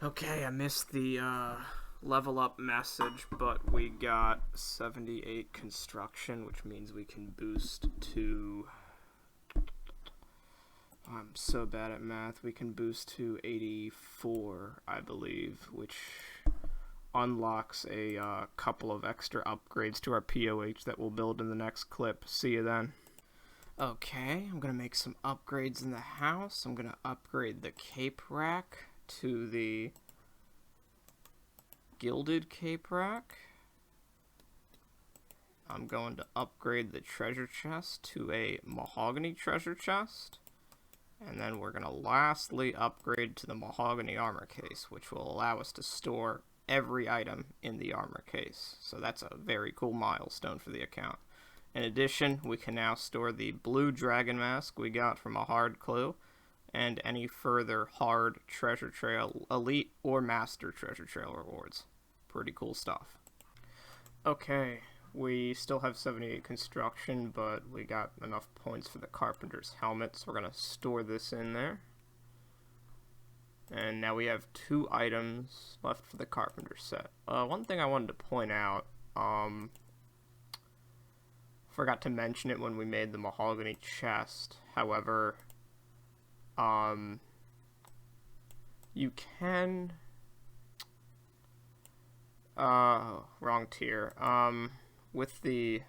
Okay, I missed the level up message, but we got 78 construction, which means we can boost to... I'm so bad at math. We can boost to 84, I believe, which unlocks a couple of extra upgrades to our POH that we'll build in the next clip. See you then. Okay, I'm going to make some upgrades in the house. I'm going to upgrade the cape rack to the gilded cape rack. I'm going to upgrade the treasure chest to a mahogany treasure chest. And then we're going to lastly upgrade to the mahogany armor case, which will allow us to store every item in the armor case. So that's a very cool milestone for the account. In addition, we can now store the blue dragon mask we got from a hard clue, and any further hard treasure trail, elite or master treasure trail rewards. Pretty cool stuff. Okay, we still have 78 construction, but we got enough points for the carpenter's helmet, so we're going to store this in there. And now we have 2 items left for the carpenter set. One thing I wanted to point out, forgot to mention it when we made the mahogany chest. However, you can... wrong tier. With the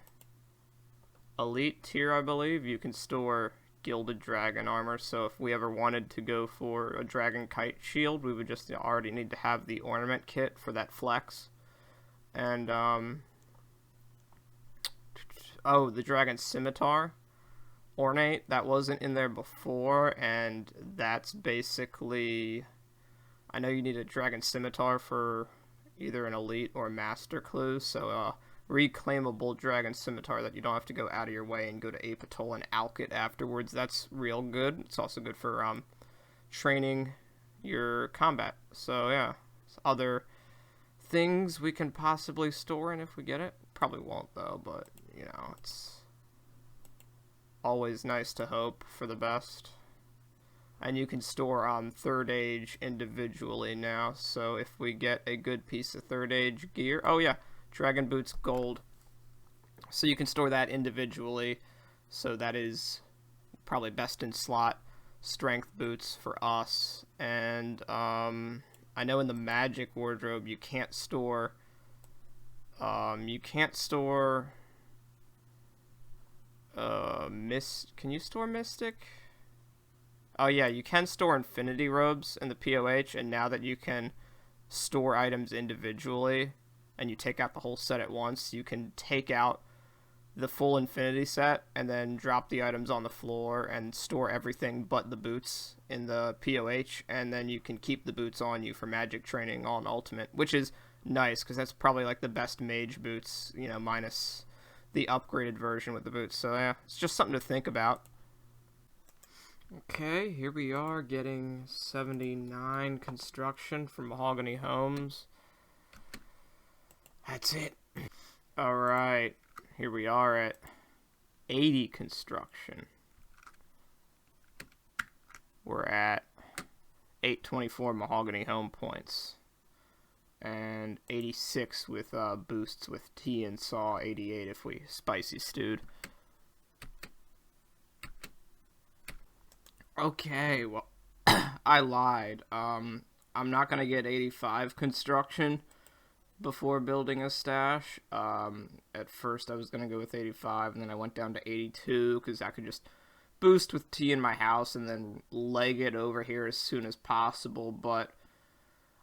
elite tier, I believe, you can store gilded dragon armor, so if we ever wanted to go for a dragon kite shield, we would just already need to have the ornament kit for that flex. And, oh, the dragon scimitar ornate, that wasn't in there before, and that's basically... I know you need a dragon scimitar for either an elite or master clue, so reclaimable dragon scimitar that you don't have to go out of your way and go to Apatol and alch it afterwards. That's real good. It's also good for training your combat. So yeah, other things we can possibly store in if we get it. Probably won't though, but you know, it's always nice to hope for the best. And you can store third age individually now, so if we get a good piece of third age gear, oh yeah, dragon boots gold, so you can store that individually, so that is probably best in slot strength boots for us. And I know in the magic wardrobe you can't store can you store mystic? Oh yeah, you can store infinity robes in the POH, and now that you can store items individually, and you take out the whole set at once, you can take out the full infinity set, and then drop the items on the floor, and store everything but the boots in the POH, and then you can keep the boots on you for magic training on ultimate, which is nice, because that's probably like the best mage boots, you know, minus the upgraded version with the boots. So yeah, it's just something to think about. Okay, here we are getting 79 construction from Mahogany Homes. That's it. Alright, here we are at 80 construction. We're at 824 Mahogany Home points. And 86 with boosts with tea and saw, 88 if we spicy stewed. Okay, well, I lied. I'm not going to get 85 construction before building a stash. At first I was going to go with 85, and then I went down to 82, because I could just boost with tea in my house and then leg it over here as soon as possible. But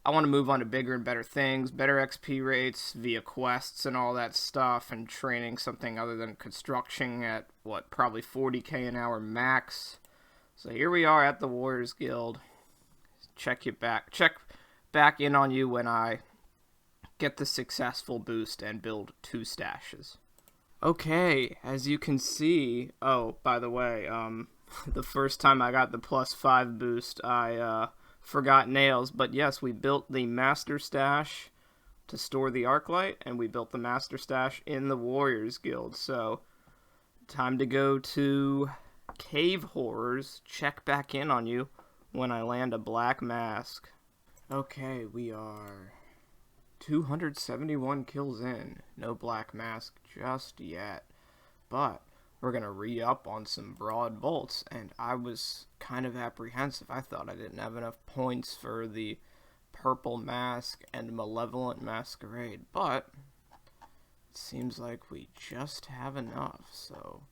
I want to move on to bigger and better things, better XP rates via quests and all that stuff, and training something other than construction at, what, probably 40k an hour max. So here we are at the Warriors Guild. Check back in on you when I get the successful boost and build 2 stashes. Okay, as you can see, oh, by the way, the first time I got the +5 boost, I forgot nails, but yes, we built the master stash to store the Arclight, and we built the master stash in the Warriors Guild. So, time to go to Cave Horrors. Check back in on you when I land a black mask. Okay, we are 271 kills in. No Black Mask just yet. But we're going to re-up on some broad bolts, and I was kind of apprehensive. I thought I didn't have enough points for the Purple Mask and Malevolent Masquerade, but it seems like we just have enough, so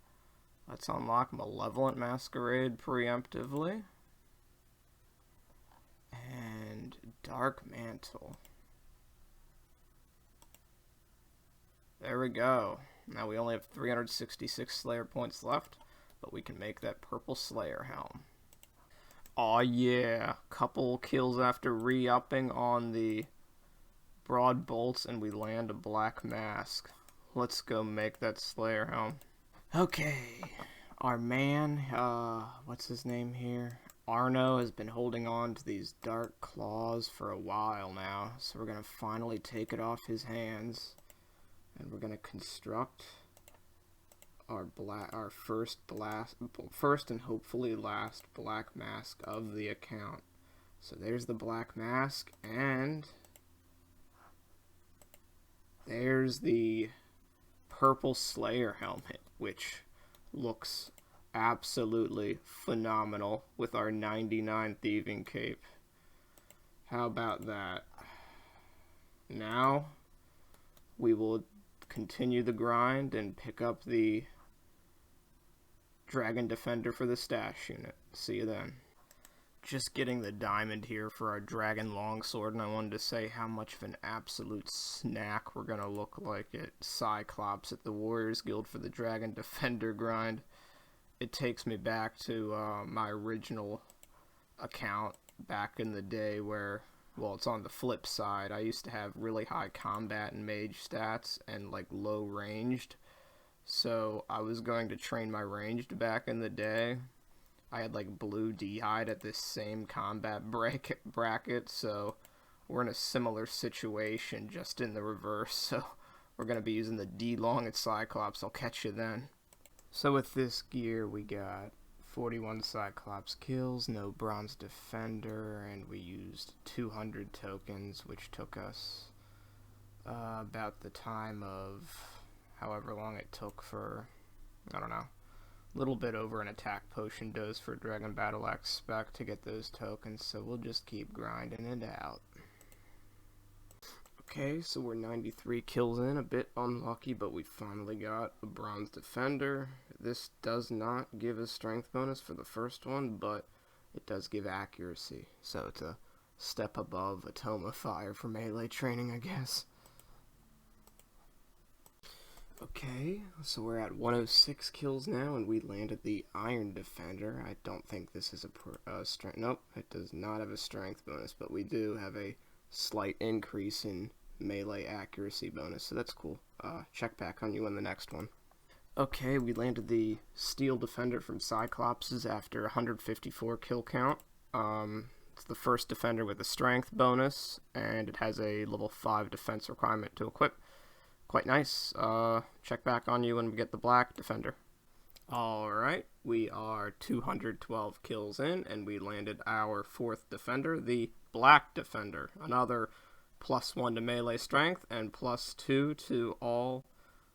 let's unlock Malevolent Masquerade preemptively. And Dark Mantle. There we go. Now we only have 366 Slayer points left, but we can make that Purple Slayer helm. Aw yeah, couple kills after re-upping on the broad bolts and we land a Black Mask. Let's go make that Slayer helm. Okay, our man, what's his name here? Arno has been holding on to these dark claws for a while now, so we're going to finally take it off his hands, and we're going to construct our first and hopefully last Black Mask of the account. So there's the Black Mask, and there's the Purple Slayer helmet, which looks absolutely phenomenal with our 99 Thieving Cape. How about that? Now we will continue the grind and pick up the Dragon Defender for the stash unit. See you then. Just getting the diamond here for our Dragon Longsword, and I wanted to say how much of an absolute snack we're gonna look like at Cyclops at the Warriors Guild for the Dragon Defender grind. It takes me back to my original account back in the day where, well, it's on the flip side. I used to have really high combat and mage stats and like low ranged. So I was going to train my ranged back in the day. I had like blue D-hide at this same combat bracket, so we're in a similar situation, just in the reverse. So we're going to be using the D-long at Cyclops. I'll catch you then. So with this gear, we got 41 Cyclops kills, no Bronze Defender, and we used 200 tokens, which took us about the time of however long it took for, I don't know, a little bit over an attack potion dose for Dragon Battle Axe spec to get those tokens, so we'll just keep grinding it out. Okay, so we're 93 kills in, a bit unlucky, but we finally got a Bronze Defender. This does not give a strength bonus for the first one, but it does give accuracy, so it's a step above a Tome of Fire for melee training, I guess. Okay, so we're at 106 kills now, and we landed the Iron Defender. I don't think this is a strength. Nope, it does not have a strength bonus, but we do have a slight increase in melee accuracy bonus, so that's cool. Check back on you on the next one. Okay, we landed the Steel Defender from Cyclopses after 154 kill count. It's the first defender with a strength bonus, and it has a level 5 defense requirement to equip. Quite nice. Check back on you when we get the Black Defender. Alright, we are 212 kills in, and we landed our fourth defender, the Black Defender. Another +1 to melee strength, and +2 to all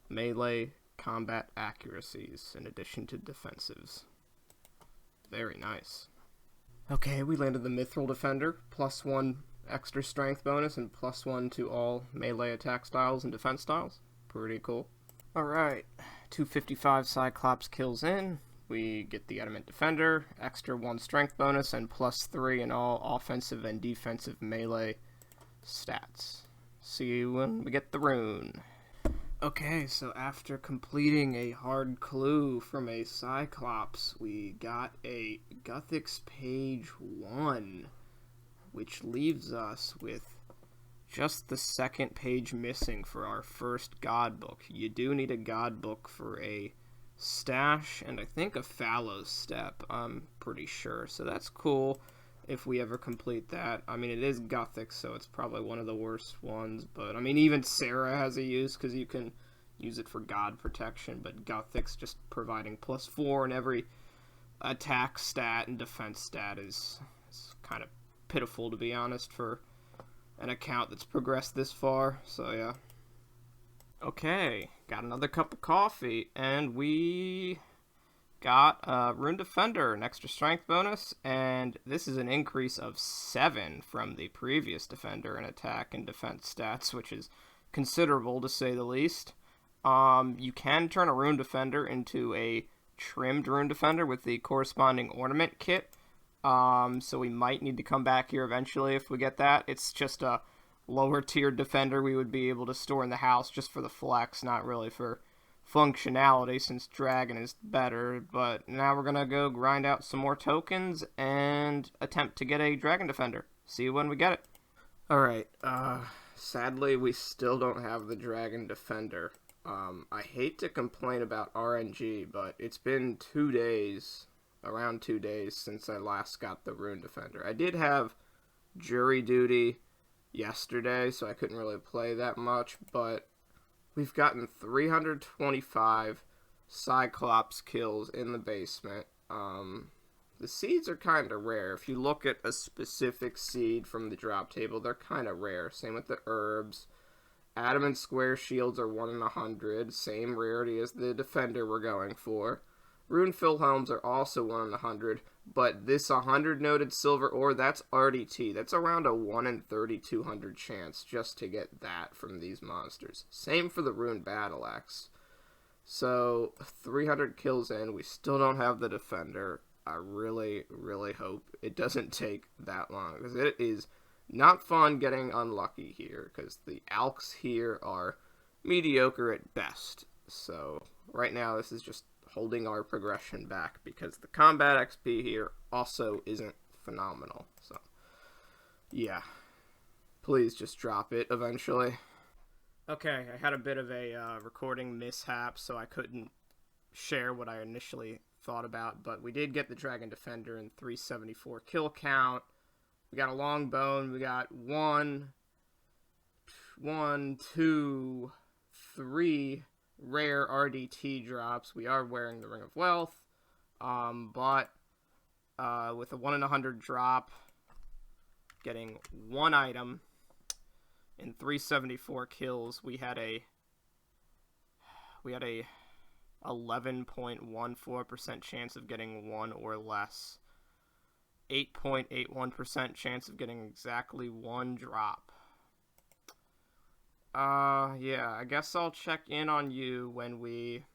melee combat accuracies, in addition to defensives. Very nice. Okay, we landed the Mithril Defender, +1 extra strength bonus, and +1 to all melee attack styles and defense styles. Pretty cool. Alright, 255 Cyclops kills in. We get the Adamant Defender, extra 1 strength bonus, and +3 in all offensive and defensive melee stats. See you when we get the rune. Okay, so after completing a hard clue from a Cyclops, we got a Guthix page 1, which leaves us with just the second page missing for our first God Book. You do need a God Book for a stash, and I think a Fallow Step, I'm pretty sure. So that's cool if we ever complete that. I mean, it is Guthix, so it's probably one of the worst ones, but I mean, even Sarah has a use, because you can use it for God protection, but Guthix just providing +4 in every attack stat and defense stat is kind of pitiful, to be honest, for an account that's progressed this far. So yeah. Okay, got another cup of coffee, and we got a Rune Defender, an extra strength bonus, and this is an increase of 7 from the previous Defender in attack and defense stats, which is considerable to say the least. You can turn a Rune Defender into a trimmed Rune Defender with the corresponding ornament kit, so we might need to come back here eventually if we get that. It's just a lower tier defender we would be able to store in the house just for the flex, not really for functionality, since Dragon is better. But now we're gonna go grind out some more tokens and attempt to get a Dragon Defender. See you when we get it. Alright, sadly we still don't have the Dragon Defender. I hate to complain about RNG, but it's been 2 days, around 2 days, since I last got the Rune Defender. I did have jury duty yesterday, so I couldn't really play that much, but we've gotten 325 Cyclops kills in the basement. The seeds are kind of rare. If you look at a specific seed from the drop table, they're kind of rare. Same with the herbs. Adamant square shields are 1 in 100, same rarity as the defender we're going for. Rune Philhelms are also 1 in 100, but this 100 noted silver ore, that's RDT. That's around a 1 in 3,200 chance just to get that from these monsters. Same for the Rune Battle Axe. So, 300 kills in, we still don't have the defender. I really, really hope it doesn't take that long, because it is not fun getting unlucky here, because the alks here are mediocre at best. So, right now this is just holding our progression back, because the combat XP here also isn't phenomenal. So, yeah. Please just drop it eventually. Okay, I had a bit of a recording mishap, so I couldn't share what I initially thought about, but we did get the Dragon Defender in 374 kill count. We got a long bone. We got 1, 2, 3 rare RDT drops. We are wearing the Ring of Wealth, but with a 1 in 100 drop, getting 1 item in 374 kills, we had a 11.14% chance of getting 1 or less. 8.81% chance of getting exactly 1 drop. Yeah, I guess I'll check in on you when we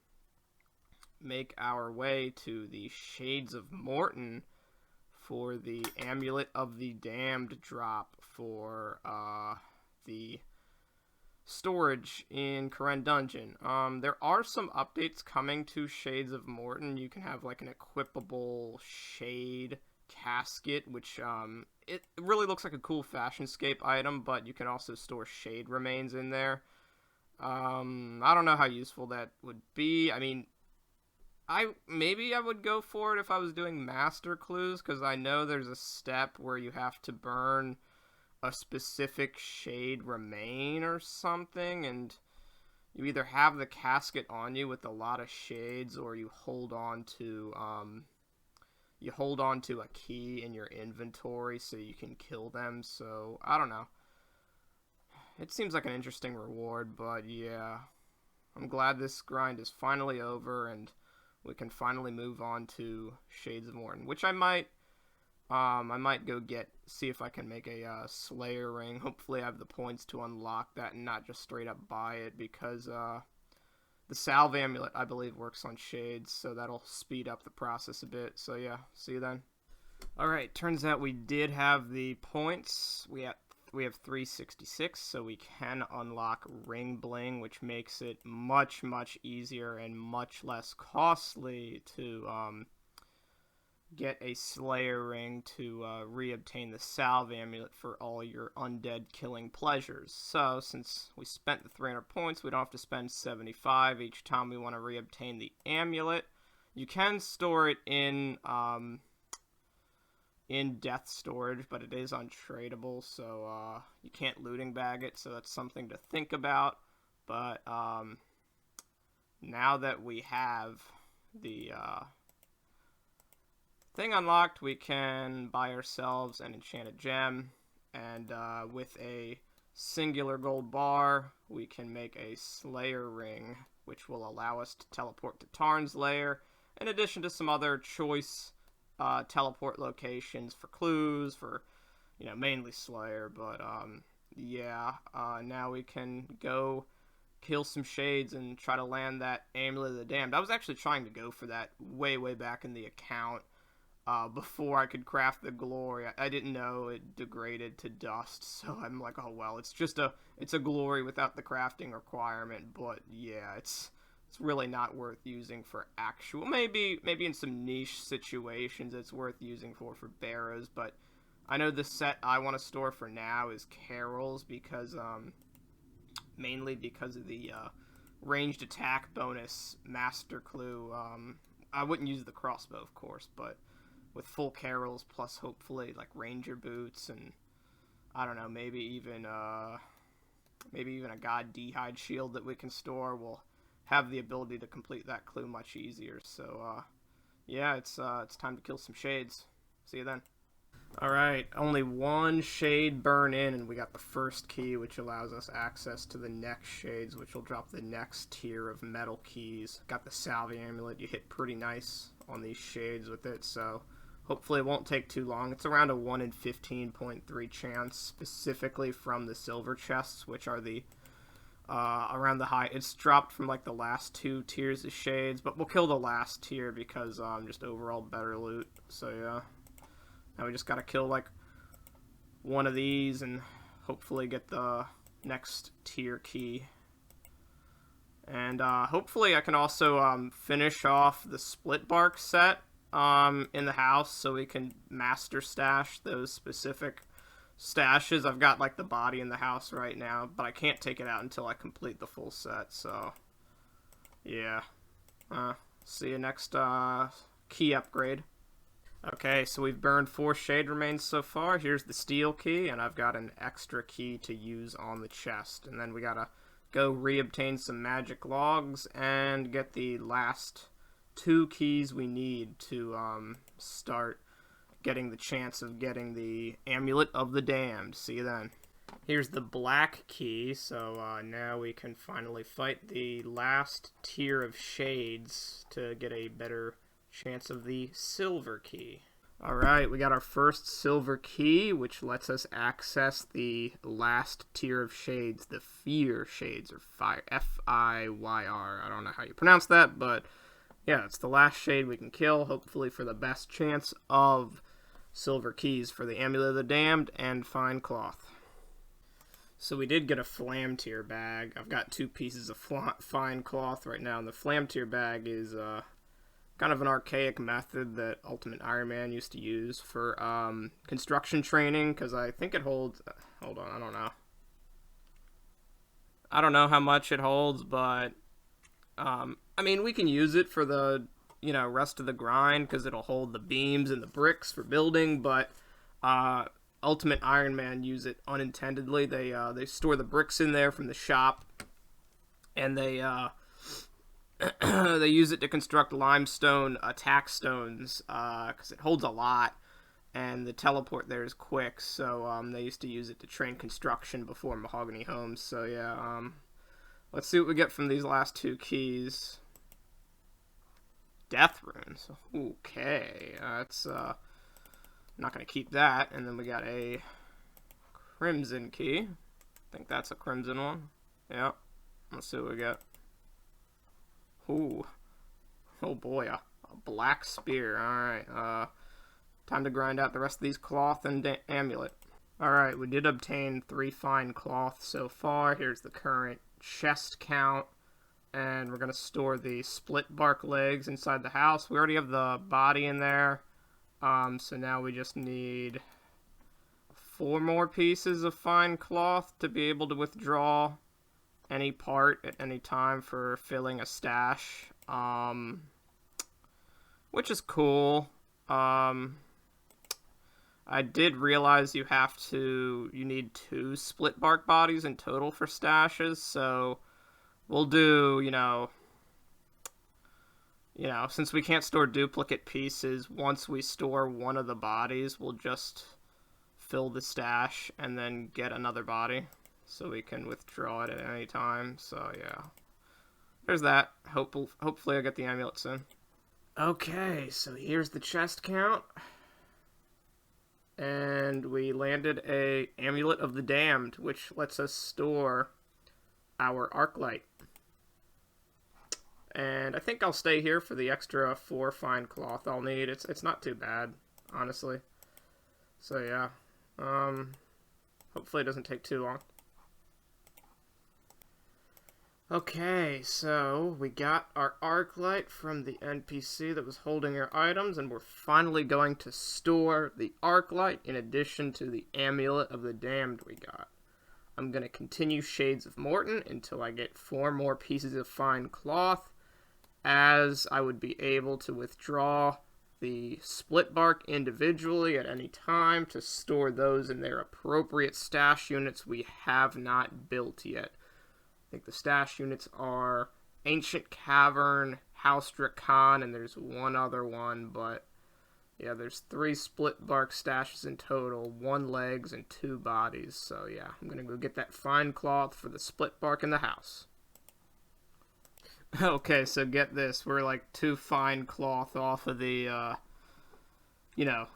make our way to the Shades of Morton for the Amulet of the Damned drop for, the storage in Karen Dungeon. There are some updates coming to Shades of Morton. You can have, like, an equipable shade casket, which it really looks like a cool fashionscape item, but you can also store shade remains in there. I don't know how useful that would be. I mean, maybe I would go for it if I was doing master clues, because I know there's a step where you have to burn a specific shade remain or something, and you either have the casket on you with a lot of shades, or you hold on to a key in your inventory so you can kill them. So, I don't know. It seems like an interesting reward, but yeah. I'm glad this grind is finally over, and we can finally move on to Shades of Morton, which I might go see if I can make a Slayer ring. Hopefully I have the points to unlock that and not just straight up buy it, because the Salve Amulet, I believe, works on Shades, so that'll speed up the process a bit. So yeah, see you then. Alright, turns out we did have the points. We have 366, so we can unlock Ring Bling, which makes it much, much easier and much less costly to get a Slayer ring to re-obtain the Salve Amulet for all your undead killing pleasures. So, since we spent the 300 points, we don't have to spend 75 each time we want to re-obtain the amulet. You can store it in death storage, but it is untradeable, so you can't looting bag it, so that's something to think about. But now that we have the Thing unlocked, we can buy ourselves an enchanted gem, and with a singular gold bar, we can make a Slayer ring, which will allow us to teleport to Tarn's lair, in addition to some other choice teleport locations for clues, for, mainly Slayer, but yeah, now we can go kill some shades and try to land that Amulet of the Damned. I was actually trying to go for that way, way back in the account, before I could craft the glory. I didn't know it degraded to dust, so I'm like, oh well, it's a glory without the crafting requirement. But yeah, it's really not worth using for actual. Maybe in some niche situations it's worth using for barrows, but I know the set I want to store for now is Carol's, because mainly because of the ranged attack bonus master clue. I wouldn't use the crossbow, of course, but with full Carols plus hopefully like ranger boots, and I don't know, maybe even a god d'hide shield that we can store, will have the ability to complete that clue much easier. So yeah, it's time to kill some shades. See you then. Alright, only one shade burn in, and we got the first key, which allows us access to the next shades, which will drop the next tier of metal keys. Got the salve amulet. You hit pretty nice on these shades with it, so hopefully it won't take too long. It's around a 1 in 15.3 chance, specifically from the silver chests, which are the around the high. It's dropped from like the last 2 tiers of shades, but we'll kill the last tier because just overall better loot. So yeah. Now we just gotta kill like one of these and hopefully get the next tier key. And hopefully I can also finish off the split bark set in the house, so we can master stash those specific stashes. I've got like the body in the house right now, but I can't take it out until I complete the full set. So yeah, see you next key upgrade. Okay, so we've burned 4 shade remains so far. Here's the steel key, and I've got an extra key to use on the chest. And then we gotta go re-obtain some magic logs and get the last 2 keys we need to start getting the chance of getting the Amulet of the Damned. See you then. Here's the black key, so now we can finally fight the last tier of shades to get a better chance of the silver key. Alright, we got our first silver key, which lets us access the last tier of shades, the Fear Shades, or Fire, F-I-Y-R. I don't know how you pronounce that, but yeah, it's the last shade we can kill, hopefully for the best chance of silver keys for the Amulet of the Damned and Fine Cloth. So we did get a Flam Tier bag. I've got 2 pieces of Fine Cloth right now, and the Flam Tier bag is kind of an archaic method that Ultimate Iron Man used to use for construction training, because I think it holds... hold on, I don't know how much it holds, but I mean, we can use it for the rest of the grind, because it'll hold the beams and the bricks for building, but Ultimate Iron Man use it unintendedly. They store the bricks in there from the shop, and they they use it to construct limestone attack stones, because it holds a lot, and the teleport there is quick, so they used to use it to train construction before mahogany homes. So yeah, let's see what we get from these last 2 keys. Death runes. Okay, that's not gonna keep that. And then we got a crimson key. I think that's a crimson one. Yeah, let's see what we got. Ooh. Oh boy, a black spear. Alright, time to grind out the rest of these cloth and amulet. Alright, we did obtain 3 fine cloth so far. Here's the current chest count. And we're going to store the split bark legs inside the house. We already have the body in there. So now we just need 4 more pieces of fine cloth to be able to withdraw any part at any time for filling a stash, which is cool. I did realize you need 2 split bark bodies in total for stashes, so we'll do, You know, since we can't store duplicate pieces, once we store one of the bodies, we'll just fill the stash and then get another body so we can withdraw it at any time. So yeah, there's that. Hopefully I get the amulet soon. Okay, so here's the chest count. And we landed a Amulet of the Damned, which lets us store our arc light. And I think I'll stay here for the extra 4 fine cloth I'll need. It's not too bad, honestly. So yeah, hopefully it doesn't take too long. Okay, so we got our arc light from the NPC that was holding our items, and we're finally going to store the arc light in addition to the Amulet of the Damned we got. I'm going to continue Shades of Morton until I get 4 more pieces of fine cloth, as I would be able to withdraw the split bark individually at any time to store those in their appropriate stash units we have not built yet. I think the stash units are Ancient Cavern, House Dracan, and there's one other one, but yeah, there's 3 split bark stashes in total, 1 legs and 2 bodies. So yeah, I'm gonna go get that fine cloth for the split bark in the house. Okay, so get this, we're like 2 fine cloth off of the,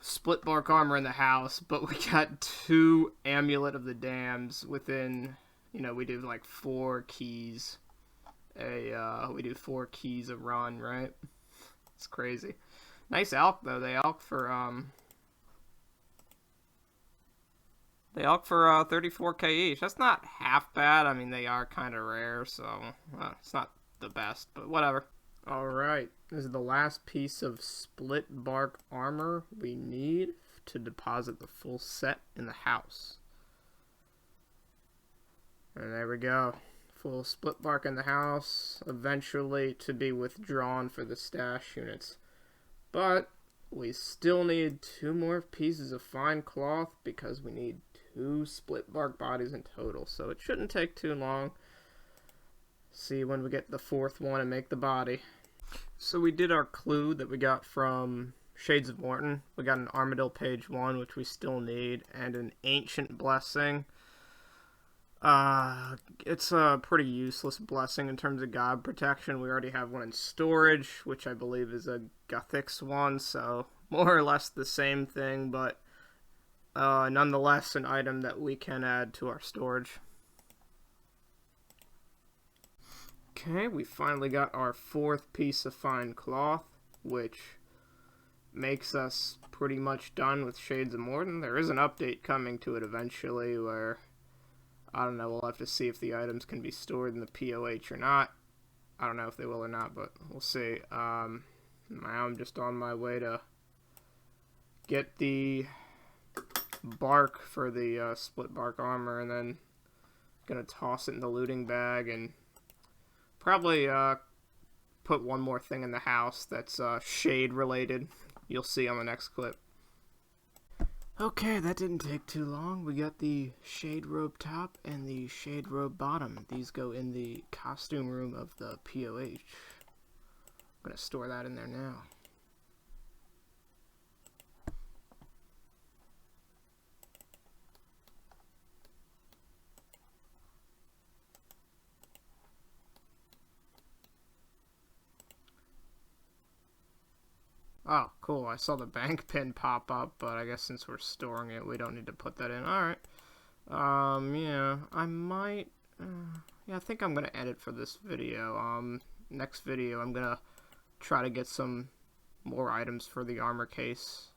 split bark armor in the house, but we got 2 Amulet of the Damned within, we do like 4 keys. We do 4 keys a run, right? It's crazy. Nice elk though. They elk for 34k each. That's not half bad. I mean, they are kind of rare, so it's not the best, but whatever. Alright, this is the last piece of split bark armor we need to deposit the full set in the house. And there we go. Full split bark in the house, eventually to be withdrawn for the stash units. But we still need 2 more pieces of fine cloth because we need 2 split bark bodies in total. So it shouldn't take too long. See when we get the 4th one and make the body. So we did our clue that we got from Shades of Morton. We got an Armadillo page 1, which we still need, and an Ancient Blessing. It's a pretty useless blessing in terms of god protection. We already have one in storage, which I believe is a Guthix one, so more or less the same thing, but nonetheless an item that we can add to our storage. Okay, we finally got our 4th piece of fine cloth, which makes us pretty much done with Shades of Morton. There is an update coming to it eventually where, I don't know, we'll have to see if the items can be stored in the POH or not. I don't know if they will or not, but we'll see. Now I'm just on my way to get the bark for the split bark armor, and then gonna toss it in the looting bag and probably put one more thing in the house that's shade related. You'll see on the next clip. Okay, that didn't take too long. We got the shade robe top and the shade robe bottom. These go in the costume room of the POH. I'm gonna store that in there now. Oh, cool. I saw the bank pin pop up, but I guess since we're storing it, we don't need to put that in. Alright. Yeah, I might... yeah, I think I'm going to edit for this video. Next video, I'm going to try to get some more items for the armor case.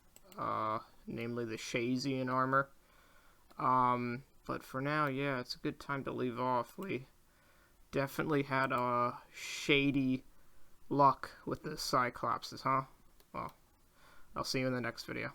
Namely the Shazian armor. But for now, yeah, it's a good time to leave off. We definitely had a shady luck with the Cyclopses, huh? Well, I'll see you in the next video.